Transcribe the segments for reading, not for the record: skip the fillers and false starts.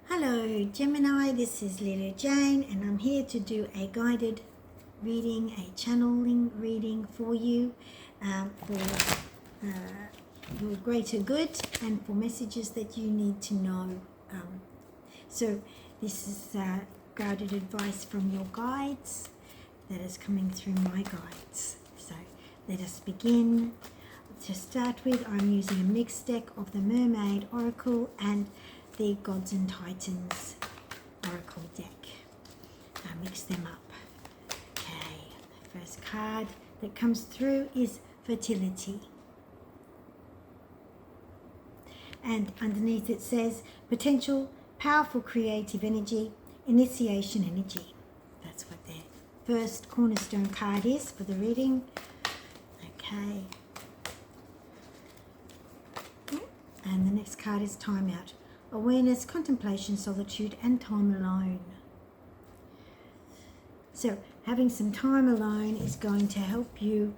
Hello Gemini, this is Lilou Jane and I'm here to do a guided reading, a channeling reading for you for your greater good and for messages that you need to know. So this is guided advice from your guides that is coming through my guides. So let us begin. To start with, I'm using a mixed deck of the Mermaid Oracle and the Gods and Titans Oracle deck. I'll mix them up. Okay, the first card that comes through is Fertility. And underneath it says Potential, Powerful Creative Energy, Initiation Energy. That's what their first cornerstone card is for the reading. Okay. And the next card is Time Out. Awareness, contemplation, solitude, and time alone. So having some time alone is going to help you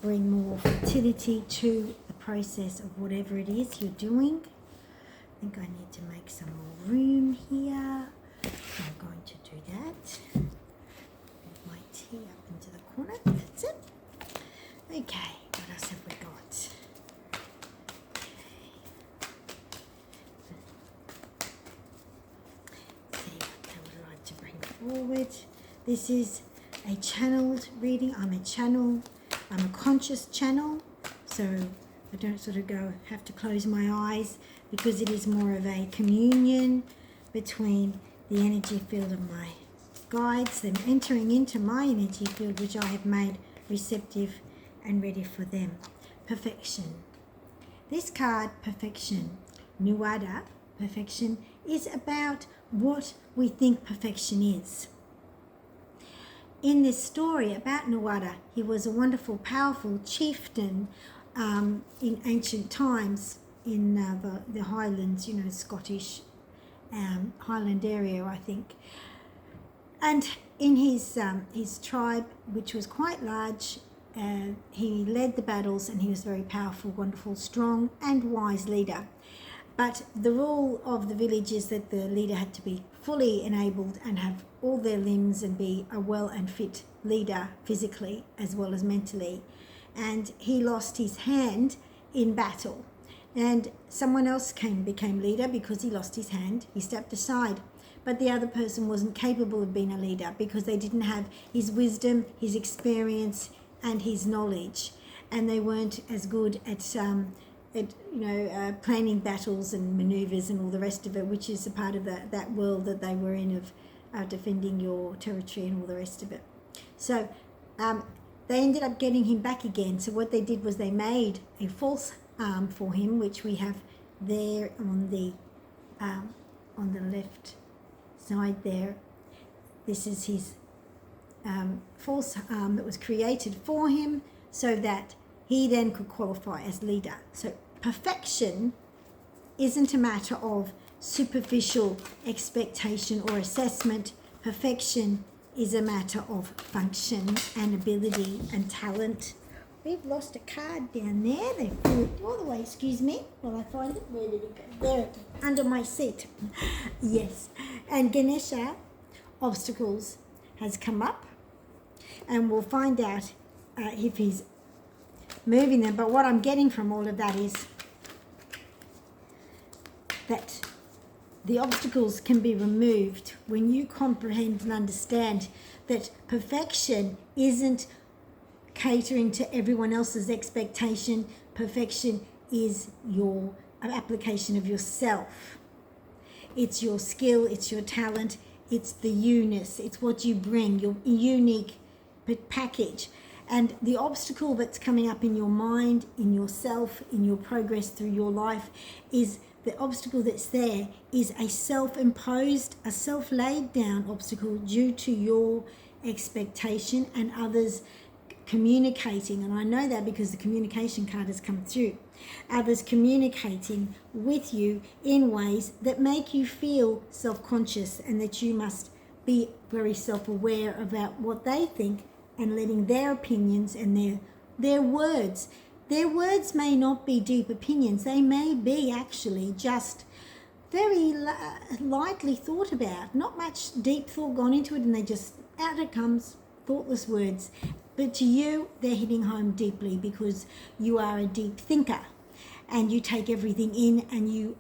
bring more fertility to the process of whatever it is you're doing. I think I need to make some more room here. I'm going to do that. Move my tea up into the corner. That's it. Okay, what else have we got? Forward. This is a channeled reading. I'm a conscious channel, so I don't sort of have to close my eyes because it is more of a communion between the energy field of my guides, them entering into my energy field, which I have made receptive and ready for them. Perfection. This card, Perfection, Nuada, Perfection, is about what we think perfection is. In this story about Nuada, he was a wonderful, powerful chieftain in ancient times in the Highlands, Scottish Highland area, I think. And in his tribe, which was quite large, he led the battles and he was a very powerful, wonderful, strong and wise leader. But the rule of the village is that the leader had to be fully enabled and have all their limbs and be a well and fit leader physically as well as mentally. And he lost his hand in battle. And someone else became leader because he lost his hand. He stepped aside. But the other person wasn't capable of being a leader because they didn't have his wisdom, his experience and his knowledge. And they weren't as good at planning battles and maneuvers and all the rest of it, which is a part of that world that they were in of defending your territory and all the rest of it. So they ended up getting him back again. So what they did was they made a false arm for him, which we have there on the left side there. This is his false arm that was created for him so that he then could qualify as leader. So perfection isn't a matter of superficial expectation or assessment. Perfection is a matter of function and ability and talent. We've lost a card down there. They threw it all the way, excuse me, while I find it. Where did it go? There, under my seat. Yes. And Ganesha, obstacles, has come up. And we'll find out if he's moving them. But what I'm getting from all of that is that the obstacles can be removed when you comprehend and understand that perfection isn't catering to everyone else's expectation. Perfection is your application of yourself. It's your skill, it's your talent, it's the you-ness, it's what you bring, your unique package. And the obstacle that's coming up in your mind, in yourself, in your progress through your life is the obstacle that's there is a self-imposed, a self-laid down obstacle due to your expectation and others communicating. And I know that because the communication card has come through. Others communicating with you in ways that make you feel self-conscious and that you must be very self-aware about what they think and letting their opinions and their words. Their words may not be deep opinions. They may be actually just very lightly thought about, not much deep thought gone into it, and they just, out it comes, thoughtless words. But to you, they're hitting home deeply because you are a deep thinker and you take everything in and you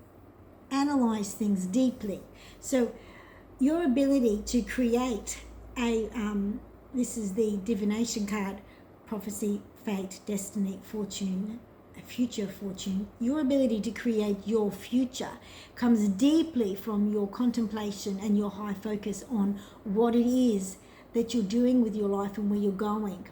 analyze things deeply. So your ability to create this is the divination card, prophecy, fate, destiny, fortune, future fortune. Your ability to create your future comes deeply from your contemplation and your high focus on what it is that you're doing with your life and where you're going.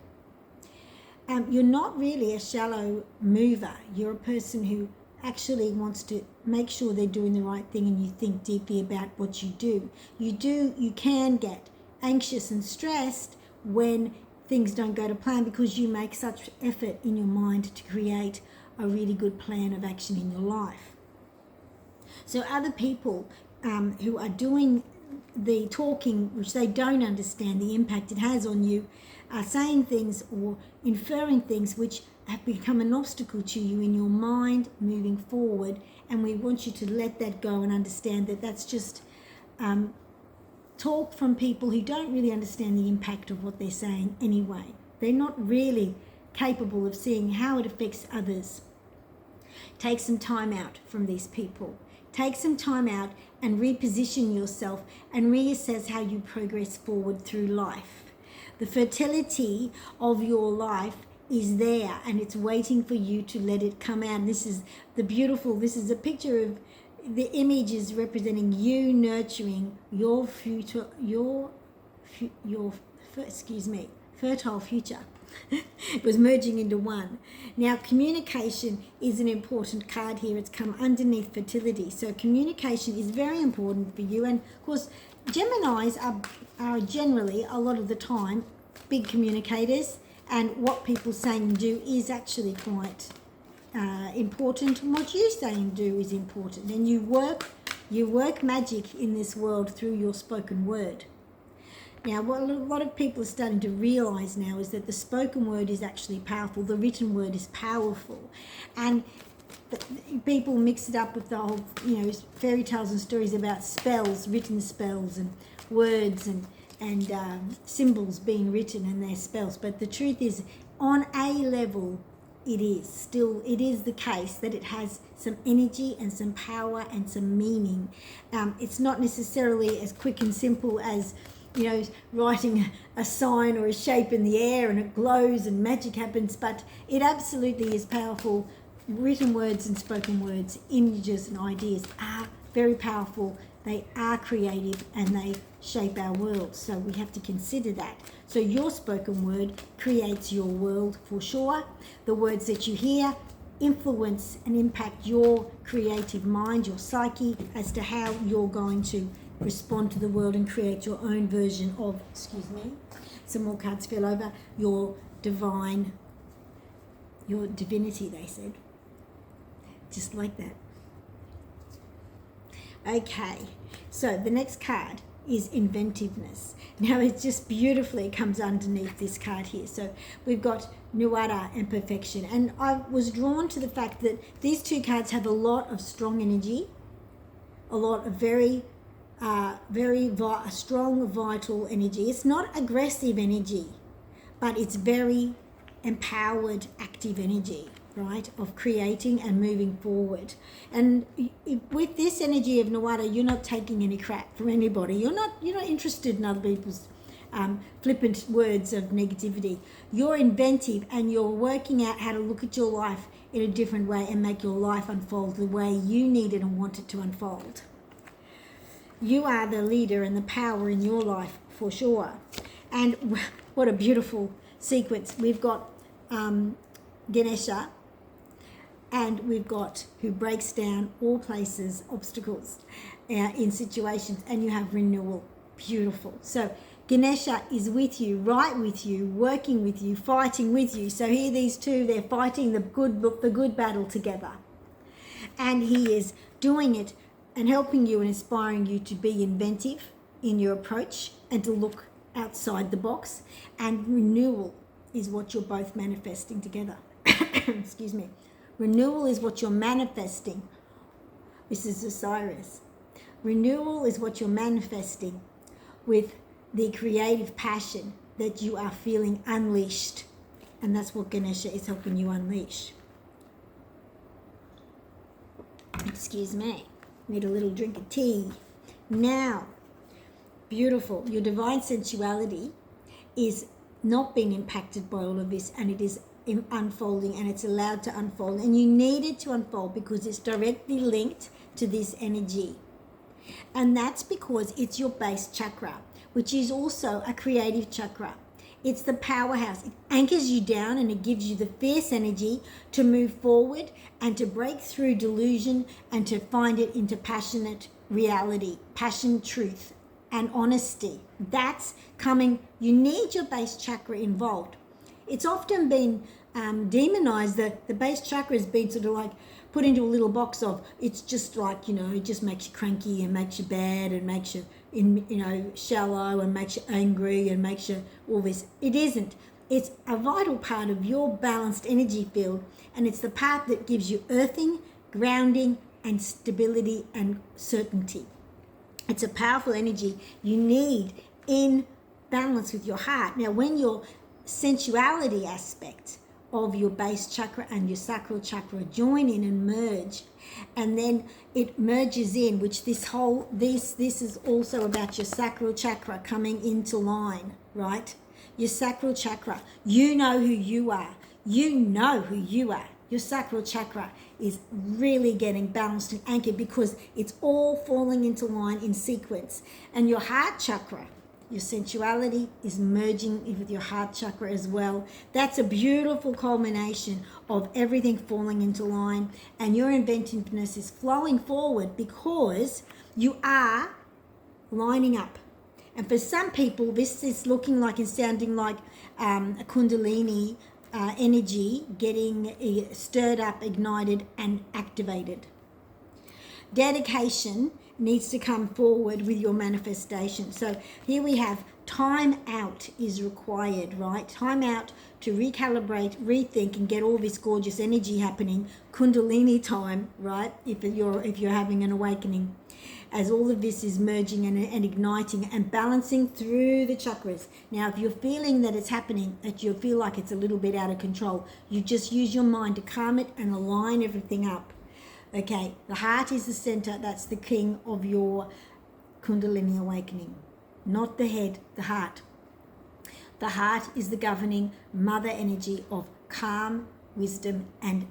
You're not really a shallow mover. You're a person who actually wants to make sure they're doing the right thing, and you think deeply about what you do. You can get anxious and stressed when things don't go to plan because you make such effort in your mind to create a really good plan of action in your life. So other people who are doing the talking, which they don't understand the impact it has on you, are saying things or inferring things which have become an obstacle to you in your mind moving forward, and we want you to let that go and understand that that's just talk from people who don't really understand the impact of what they're saying anyway. They're not really capable of seeing how it affects others. Take some time out from these people. Take some time out and reposition yourself and reassess how you progress forward through life. The fertility of your life is there and it's waiting for you to let it come out. And this is a picture of, the image is representing you nurturing your future, fertile future. It was merging into one. Now, communication is an important card here. It's come underneath fertility. So communication is very important for you. And of course, Geminis are generally, a lot of the time, big communicators. And what people say and do is actually quite important. And what you say and do is important. And you work magic in this world through your spoken word. Now, what a lot of people are starting to realise now is that the spoken word is actually powerful. The written word is powerful. And people mix it up with the whole, fairy tales and stories about spells, written spells and words and symbols being written and their spells. But the truth is, on a level, it is the case that it has some energy and some power and some meaning. It's not necessarily as quick and simple as writing a sign or a shape in the air and it glows and magic happens, but it absolutely is powerful. Written words and spoken words, images and ideas are very powerful. They are creative and they shape our world. So we have to consider that. So your spoken word creates your world for sure. The words that you hear influence and impact your creative mind, your psyche, as to how you're going to respond to the world and create your own version of, some more cards fell over, your divinity, they said. Just like that. Okay, so the next card is inventiveness. Now it just beautifully comes underneath this card here. So we've got Nuada and perfection. And I was drawn to the fact that these two cards have a lot of strong energy, a lot of very strong, vital energy. It's not aggressive energy, but it's very empowered, active energy, right, of creating and moving forward. And with this energy of Nuada, you're not taking any crap from anybody. You're not interested in other people's flippant words of negativity. You're inventive and you're working out how to look at your life in a different way and make your life unfold the way you need it and want it to unfold. You are the leader and the power in your life for sure. And what a beautiful sequence. We've got Ganesha, and we've got who breaks down all places, obstacles in situations, and you have renewal. Beautiful. So Ganesha is with you, right with you, working with you, fighting with you. So here these two, they're fighting the good battle together. And he is doing it and helping you and inspiring you to be inventive in your approach and to look outside the box. And renewal is what you're both manifesting together. Renewal is what you're manifesting. This is Osiris. Renewal is what you're manifesting with the creative passion that you are feeling unleashed. And that's what Ganesha is helping you unleash. Excuse me. Need a little drink of tea. Now, beautiful. Your divine sensuality is not being impacted by all of this, and it is unfolding, and it's allowed to unfold. And you need it to unfold because it's directly linked to this energy. And that's because it's your base chakra, which is also a creative chakra. It's the powerhouse. It anchors you down and it gives you the fierce energy to move forward and to break through delusion and to find it into passionate reality, passion, truth, and honesty. That's coming. You need your base chakra involved. It's often been demonized. The base chakra has been sort of like put into a little box of, it's just like, it just makes you cranky and makes you bad and makes you shallow and makes you angry and makes you all this. It isn't. It's a vital part of your balanced energy field, and it's the part that gives you earthing, grounding, and stability and certainty. It's a powerful energy you need in balance with your heart. Now, when your sensuality aspect of your base chakra and your sacral chakra join in and merge, and then it merges in, which this is also about your sacral chakra coming into line, right? Your sacral chakra, you know who you are. You know who you are. Your sacral chakra is really getting balanced and anchored because it's all falling into line in sequence. And your heart chakra, your sensuality is merging with your heart chakra as well. That's a beautiful culmination of everything falling into line, and your inventiveness is flowing forward because you are lining up. And for some people, this is looking like and sounding like a kundalini energy getting stirred up, ignited, and activated. Dedication needs to come forward with your manifestation. So here we have time out is required, right? Time out to recalibrate, rethink, and get all this gorgeous energy happening. Kundalini time, right? If you're having an awakening, as all of this is merging and igniting and balancing through the chakras. Now, if you're feeling that it's happening, that you feel like it's a little bit out of control, you just use your mind to calm it and align everything up. Okay, the heart is the center. That's the king of your Kundalini awakening. Not the head, the heart. The heart is the governing mother energy of calm, wisdom, and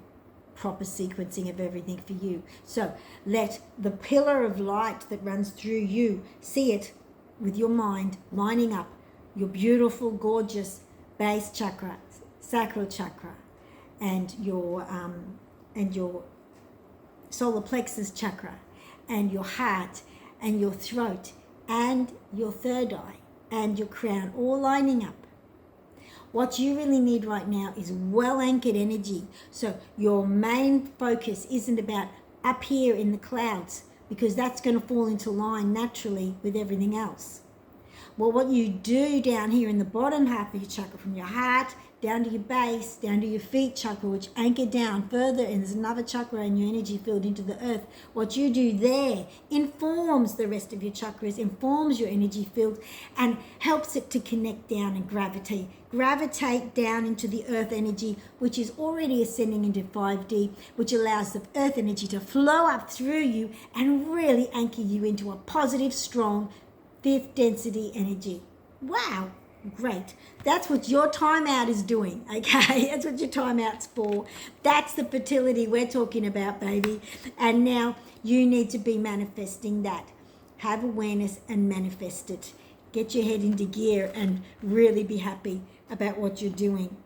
proper sequencing of everything for you. So let the pillar of light that runs through you, see it with your mind lining up your beautiful, gorgeous base chakra, sacral chakra, and your solar plexus chakra, and your heart, and your throat, and your third eye, and your crown, all lining up. What you really need right now is well-anchored energy. So your main focus isn't about up here in the clouds, because that's going to fall into line naturally with everything else. Well, what you do down here in the bottom half of your chakra, from your heart down to your base, down to your feet chakra, which anchor down further, and there's another chakra in your energy field into the earth. What you do there informs the rest of your chakras, informs your energy field, and helps it to connect down and gravitate down into the earth energy, which is already ascending into 5D, which allows the earth energy to flow up through you and really anchor you into a positive, strong, fifth density energy. Wow. Great. That's what your timeout is doing, okay? That's what your timeout's for. That's the fertility we're talking about, baby. And now you need to be manifesting that. Have awareness and manifest it. Get your head into gear and really be happy about what you're doing.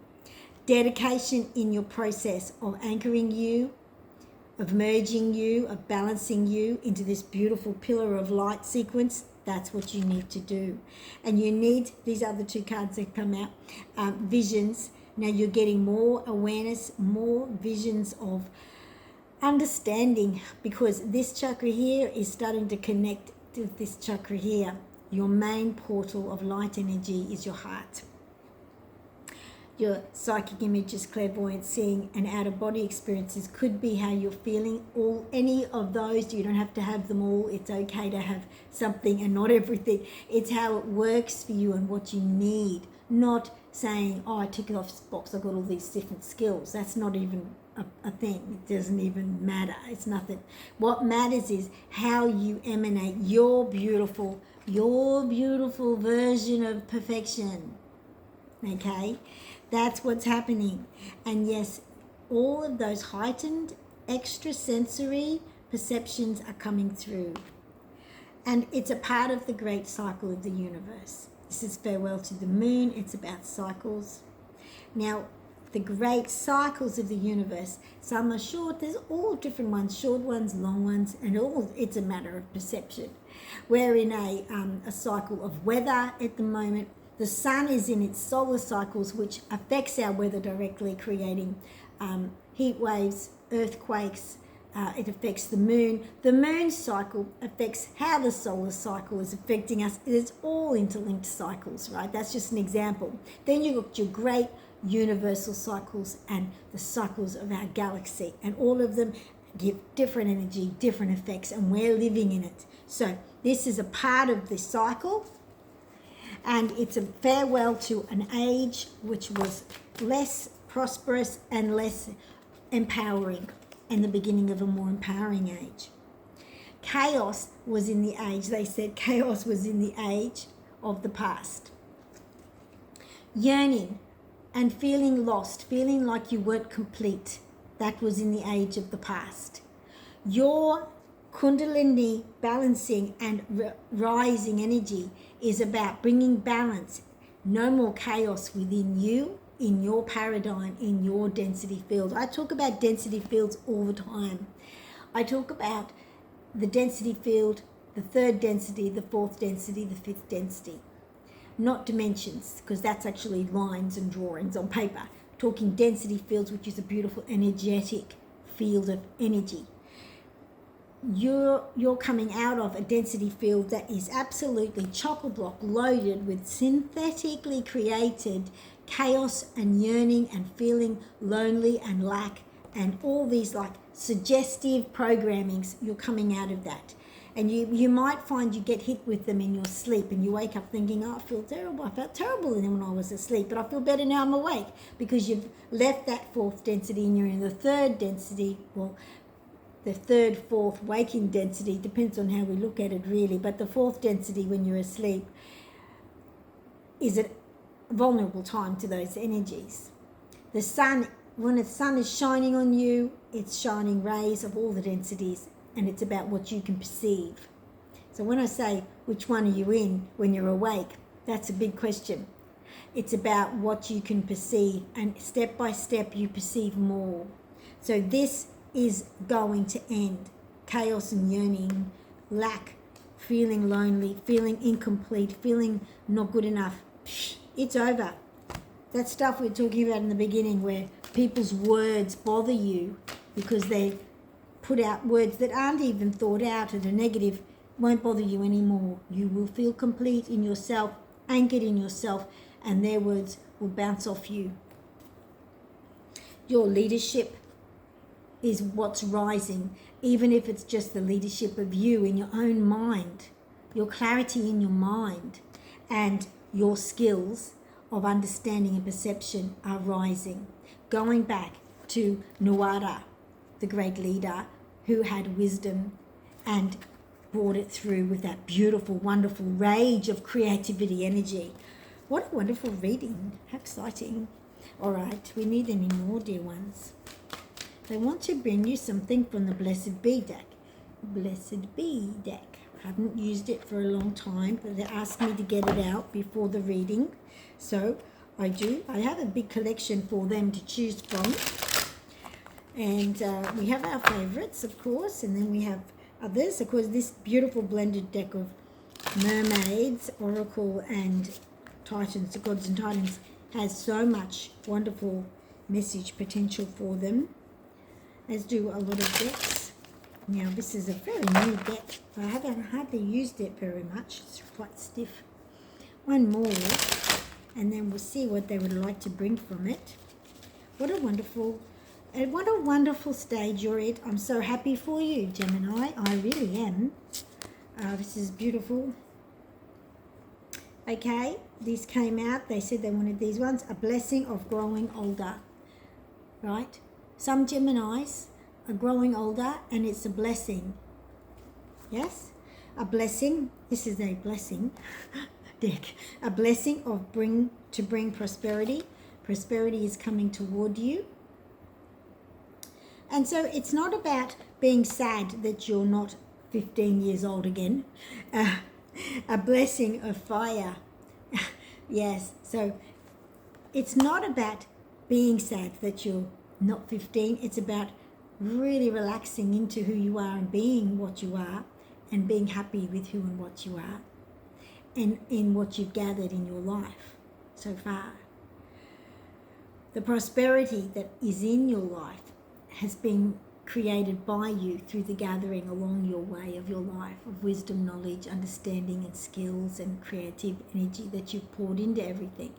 Dedication in your process of anchoring you, of merging you, of balancing you into this beautiful pillar of light sequence. That's what you need to do. And you need these other two cards that come out, visions. Now you're getting more awareness, more visions of understanding, because this chakra here is starting to connect to this chakra here. Your main portal of light energy is your heart. Your psychic images, clairvoyance, seeing, and out-of-body experiences could be how you're feeling. Any of those, you don't have to have them all. It's okay to have something and not everything. It's how it works for you and what you need. Not saying, oh, I tick it off this box, I got all these different skills. That's not even a thing. It doesn't even matter. It's nothing. What matters is how you emanate your beautiful version of perfection. Okay? That's what's happening. And yes, all of those heightened extrasensory perceptions are coming through. And it's a part of the great cycle of the universe. This is Farewell to the Moon. It's about cycles. Now, the great cycles of the universe, some are short. There's all different ones, short ones, long ones, and all. It's a matter of perception. We're in a cycle of weather at the moment. The sun is in its solar cycles, which affects our weather directly, creating heat waves, earthquakes. It affects the moon. The moon cycle affects how the solar cycle is affecting us. It's all interlinked cycles, right? That's just an example. Then you've got your great universal cycles and the cycles of our galaxy. And all of them give different energy, different effects, and we're living in it. So this is a part of the cycle. And it's a farewell to an age which was less prosperous and less empowering, and the beginning of a more empowering age. Chaos was in the age, they said chaos was in the age of the past. Yearning and feeling lost, feeling like you weren't complete, that was in the age of the past. Your Kundalini balancing and rising energy is about bringing balance. No more chaos within you, in your paradigm, in your density field. I talk about density fields all the time. I talk about the density field, the third density, the fourth density, the fifth density. Not dimensions, because that's actually lines and drawings on paper. Talking density fields, which is a beautiful energetic field of energy. You're coming out of a density field that is absolutely chock-a-block loaded with synthetically created chaos and yearning and feeling lonely and lack and all these like suggestive programmings. You're coming out of that. And you might find you get hit with them in your sleep and you wake up thinking, oh, I feel terrible. I felt terrible when I was asleep, but I feel better now I'm awake, because you've left that fourth density and you're in the third density. Well, the third, fourth waking density, depends on how we look at it really, but the fourth density when you're asleep is a vulnerable time to those energies. The sun, when the sun is shining on you, it's shining rays of all the densities, and it's about what you can perceive. So when I say which one are you in when you're awake, that's a big question. It's about what you can perceive, and step by step you perceive more. So this is going to end. Chaos and yearning, lack, feeling lonely, feeling incomplete, feeling not good enough. It's over. That stuff we were talking about in the beginning, where people's words bother you because they put out words that aren't even thought out and are negative, won't bother you anymore. You will feel complete in yourself, anchored in yourself, and their words will bounce off you. Your leadership is what's rising, even if it's just the leadership of you in your own mind, your clarity in your mind, and your skills of understanding and perception are rising. Going back to Nuada, the great leader who had wisdom and brought it through with that beautiful, wonderful rage of creativity energy. What a wonderful reading. How exciting. All right, we need any more, dear ones. They want to bring you something from the Blessed Bee deck. Blessed Bee deck. I haven't used it for a long time, but they asked me to get it out before the reading. So I do. I have a big collection for them to choose from. And we have our favorites, of course, and then we have others. Of course, this beautiful blended deck of mermaids, oracle, and titans, the gods and titans, has so much wonderful message potential for them, as do a lot of decks. Now, this is a very new deck. I haven't hardly used it very much. It's quite stiff. One more. and then we'll see what they would like to bring from it. What a wonderful stage you're at. I'm so happy for you, Gemini. I really am. This is beautiful. Okay, these came out. They said they wanted these ones. A blessing of growing older. Right? Some Geminis are growing older, and it's a blessing. Yes? A blessing. This is a blessing. Deck. A blessing of bring prosperity. Prosperity is coming toward you. And so it's not about being sad that you're not 15 years old again. A blessing of fire. Yes, so it's not about being sad that you're not 15. It's about really relaxing into who you are and being what you are and being happy with who and what you are and in what you've gathered in your life so far. The prosperity that is in your life has been created by you through the gathering along your way of your life of wisdom, knowledge, understanding and skills and creative energy that you've poured into everything.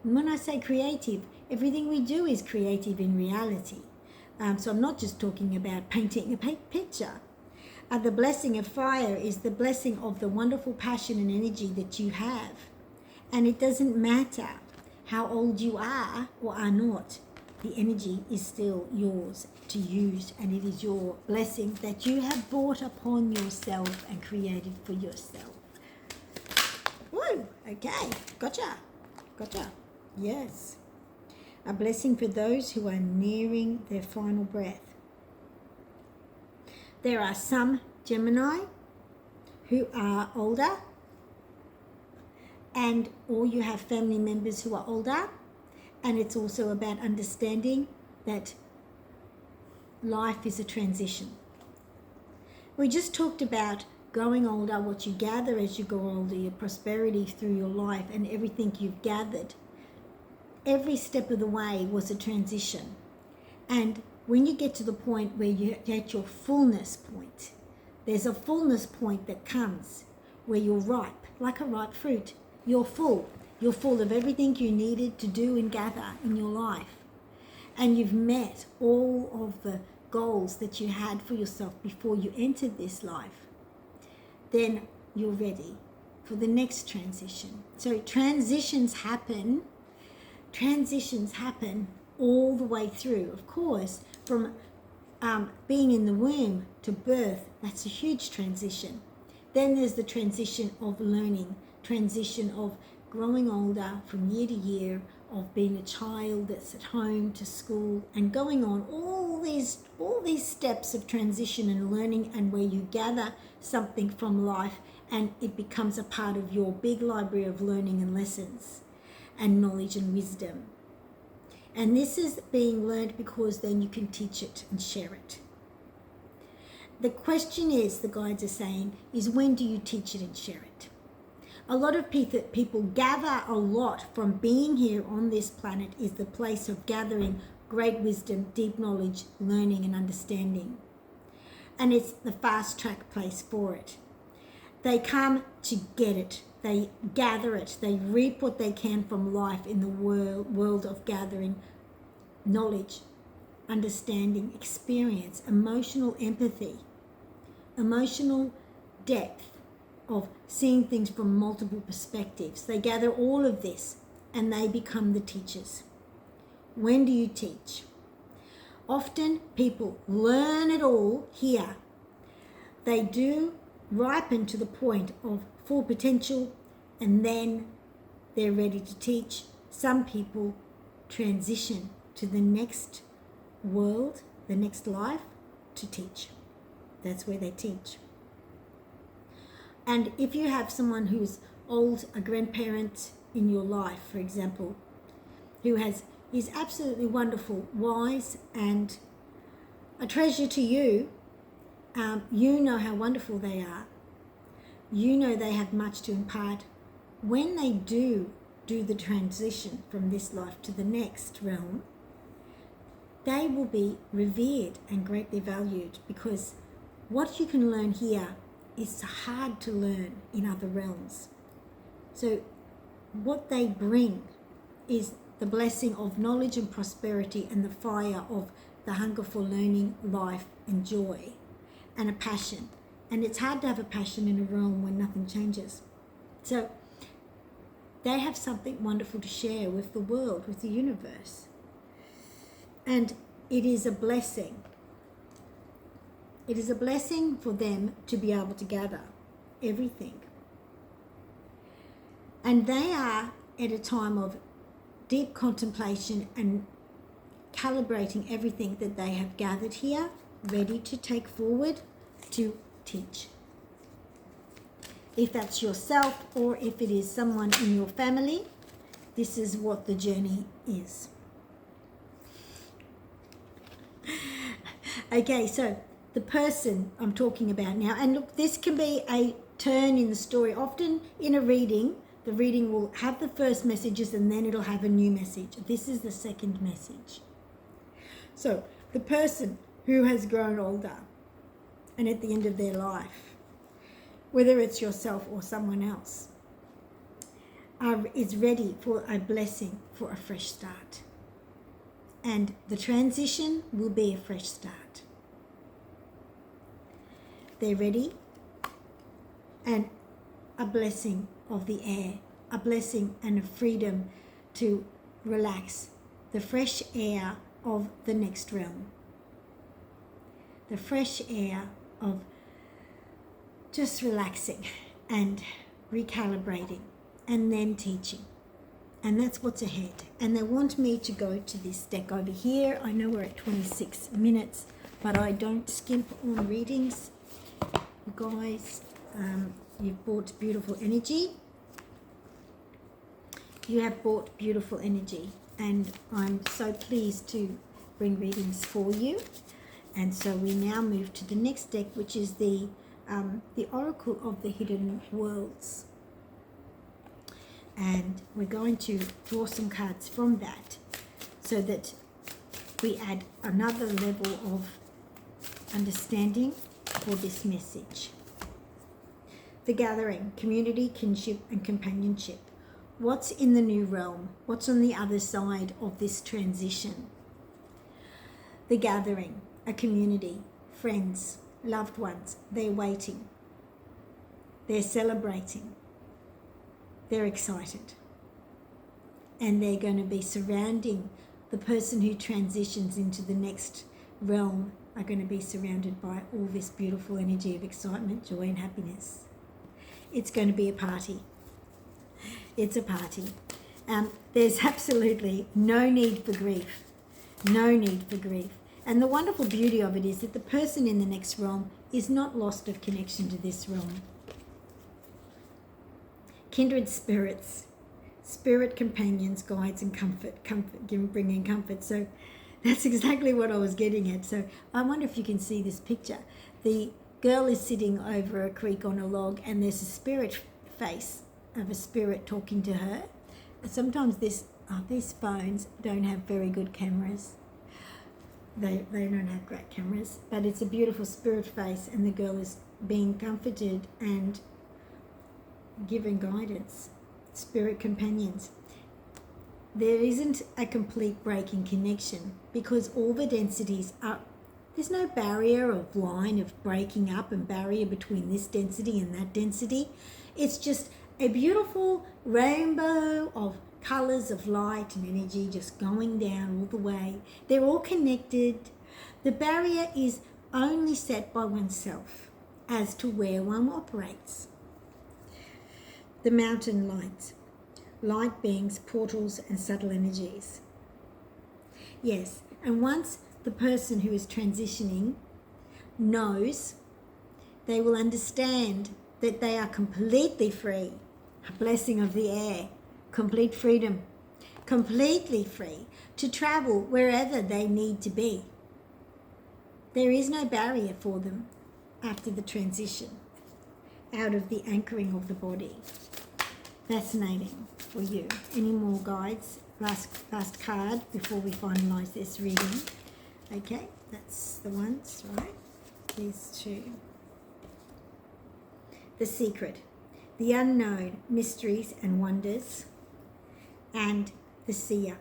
And when I say creative, everything we do is creative in reality. So I'm not just talking about painting a picture. The blessing of fire is the blessing of the wonderful passion and energy that you have. And it doesn't matter how old you are or are not. The energy is still yours to use, and it is your blessing that you have brought upon yourself and created for yourself. Woo! Okay, gotcha. Yes. A blessing for those who are nearing their final breath. There are some Gemini who are older, or you have family members who are older, and it's also about understanding that life is a transition. We just talked about growing older, what you gather as you grow older, your prosperity through your life and everything you've gathered. Every step of the way was a transition. And when you get to the point where you get your fullness point, there's a fullness point that comes where you're ripe, like a ripe fruit. You're full. You're full of everything you needed to do and gather in your life. And you've met all of the goals that you had for yourself before you entered this life. Then you're ready for the next transition. So transitions happen all the way through. Of course, from being in the womb to birth, that's a huge transition. Then there's the transition of learning, transition of growing older from year to year, of being a child that's at home to school and going on all these steps of transition and learning, and where you gather something from life and it becomes a part of your big library of learning and lessons and knowledge and wisdom. And this is being learned because then you can teach it and share it. The question is, the guides are saying, is when do you teach it and share it? A lot of people gather a lot from being here on this planet, is the place of gathering great wisdom, deep knowledge, learning and understanding. And it's the fast track place for it. They come to get it. They gather it. They reap what they can from life in the world of gathering knowledge, understanding, experience, emotional empathy, emotional depth of seeing things from multiple perspectives. They gather all of this and they become the teachers. When do you teach? Often people learn it all here. They do ripen to the point of full potential and then they're ready to teach. Some people transition to the next world, the next life, to teach. That's where they teach. And if you have someone who's old, a grandparent in your life, for example, who is absolutely wonderful, wise, and a treasure to you, you know how wonderful they are. You know they have much to impart. When they do the transition from this life to the next realm, they will be revered and greatly valued, because what you can learn here is hard to learn in other realms. So what they bring is the blessing of knowledge and prosperity, and the fire of the hunger for learning, life and joy, and a passion. And it's hard to have a passion in a realm when nothing changes. So they have something wonderful to share with the world, with the universe. And it is a blessing. It is a blessing for them to be able to gather everything. And they are at a time of deep contemplation and calibrating everything that they have gathered here, ready to take forward to teach. If that's yourself or if it is someone in your family, this is what the journey is. Okay, so the person I'm talking about now, and look, this can be a turn in the story. Often in a reading, the reading will have the first messages and then it'll have a new message. This is the second message. So the person who has grown older and at the end of their life, whether it's yourself or someone else, is ready for a blessing, for a fresh start. And the transition will be a fresh start. They're ready, and a blessing of the air, a blessing and a freedom to relax, the fresh air of the next realm, the fresh air of just relaxing and recalibrating and then teaching. And that's what's ahead. And they want me to go to this deck over here. I know we're at 26 minutes, but I don't skimp on readings. You guys, you've brought beautiful energy. You have brought beautiful energy, and I'm so pleased to bring readings for you. And so we now move to the next deck, which is the Oracle of the Hidden Worlds. And we're going to draw some cards from that so that we add another level of understanding for this message. The gathering, community, kinship and companionship. What's in the new realm? What's on the other side of this transition? The gathering, a community, friends, loved ones. They're waiting. They're celebrating. They're excited. And they're going to be surrounding the person who transitions into the next realm, are going to be surrounded by all this beautiful energy of excitement, joy and happiness. It's going to be a party. It's a party. There's absolutely no need for grief. No need for grief. And the wonderful beauty of it is that the person in the next realm is not lost of connection to this realm. Kindred spirits, spirit companions, guides and comfort, bringing comfort. So that's exactly what I was getting at. So I wonder if you can see this picture. The girl is sitting over a creek on a log, and there's a spirit face of a spirit talking to her. Sometimes these phones don't have very good cameras. They don't have great cameras, but it's a beautiful spirit face, and the girl is being comforted and given guidance. Spirit companions. There isn't a complete break in connection because all the densities are, there's no barrier of line of breaking up and barrier between this density and that density. It's just a beautiful rainbow of colours of light and energy just going down all the way. They're all connected. The barrier is only set by oneself as to where one operates. The mountain lights. Light beings, portals and subtle energies. Yes, and once the person who is transitioning knows, they will understand that they are completely free. A blessing of the air. Complete freedom, completely free to travel wherever they need to be. There is no barrier for them after the transition out of the anchoring of the body. Fascinating for you. Any more guides? Last card before we finalise this reading. Okay, that's the ones, right? These two. The secret, the unknown, mysteries and wonders. And the seer.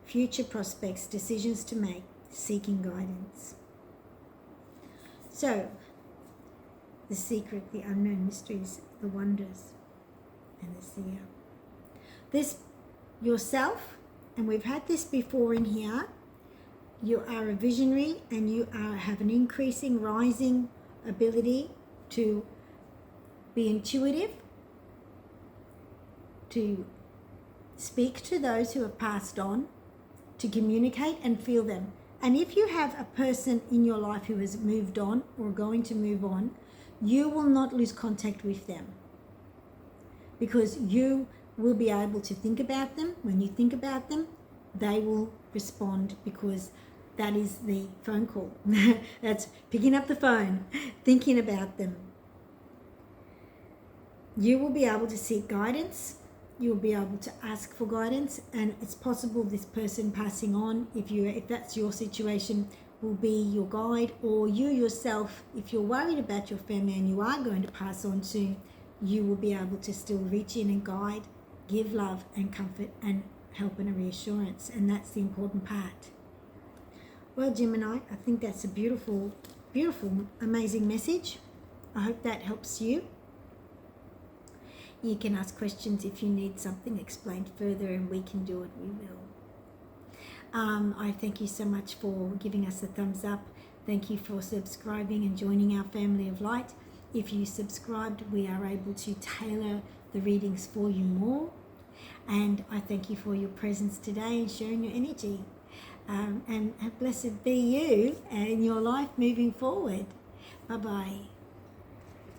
Future prospects, decisions to make, seeking guidance. So, the secret, the unknown mysteries, the wonders, and the seer. This yourself, and we've had this before in here, you are a visionary and you have an increasing, rising ability to be intuitive, to speak to those who have passed on, to communicate and feel them. And if you have a person in your life who has moved on or going to move on, you will not lose contact with them, because you will be able to think about them. When you think about them, they will respond, because that is the phone call. That's picking up the phone, thinking about them. You will be able to seek guidance. You'll be able to ask for guidance, and it's possible this person passing on, if that's your situation, will be your guide, or you yourself, if you're worried about your family and you are going to pass on soon, you will be able to still reach in and guide, give love and comfort and help and a reassurance, and that's the important part. Well, Gemini, I think that's a beautiful, beautiful, amazing message. I hope that helps you. You can ask questions if you need something explained further, and we can do it, we will. I thank you so much for giving us a thumbs up. Thank you for subscribing and joining our family of light. If you subscribed, we are able to tailor the readings for you more. And I thank you for your presence today and sharing your energy. And blessed be you and your life moving forward. Bye-bye.